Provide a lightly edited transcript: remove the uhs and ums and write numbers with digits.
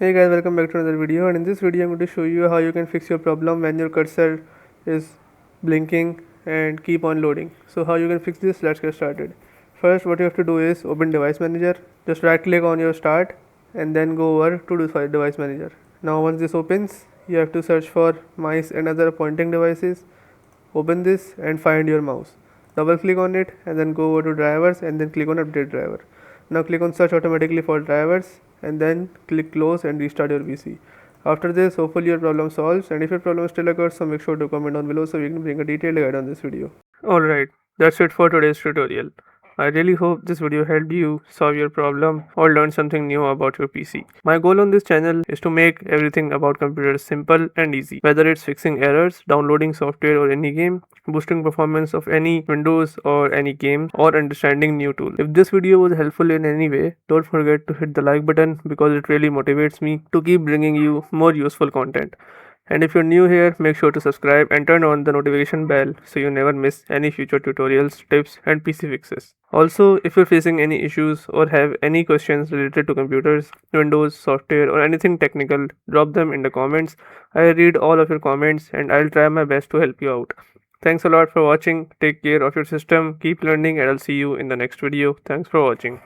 Hey guys, welcome back to another video, and in this video I'm going to show you how you can fix your problem when your cursor is blinking and keep on loading. So how you can fix this, let's get started. First, what you have to do is open device manager. Just right click on your start and then go over to device manager. Now once this opens, you have to search for mice and other pointing devices. Open this and find your mouse. Double click on it and then go over to drivers and then click on update driver. Now click on search automatically for drivers and then click close and restart your PC. After this, hopefully your problem solves, and if your problem still occurs, so make sure to comment down below so we can bring a detailed guide on this video. Alright, that's it for today's tutorial. I really hope this video helped you solve your problem or learn something new about your PC. My goal on this channel is to make everything about computers simple and easy, whether it's fixing errors, downloading software or any game, boosting performance of any Windows or any game, or understanding new tools. If this video was helpful in any way, don't forget to hit the like button because it really motivates me to keep bringing you more useful content. And if you're new here, make sure to subscribe and turn on the notification bell so you never miss any future tutorials, tips, and PC fixes. Also, if you're facing any issues or have any questions related to computers, Windows, software, or anything technical, drop them in the comments. I read all of your comments and I'll try my best to help you out. Thanks a lot for watching. Take care of your system, keep learning, and I'll see you in the next video. Thanks for watching.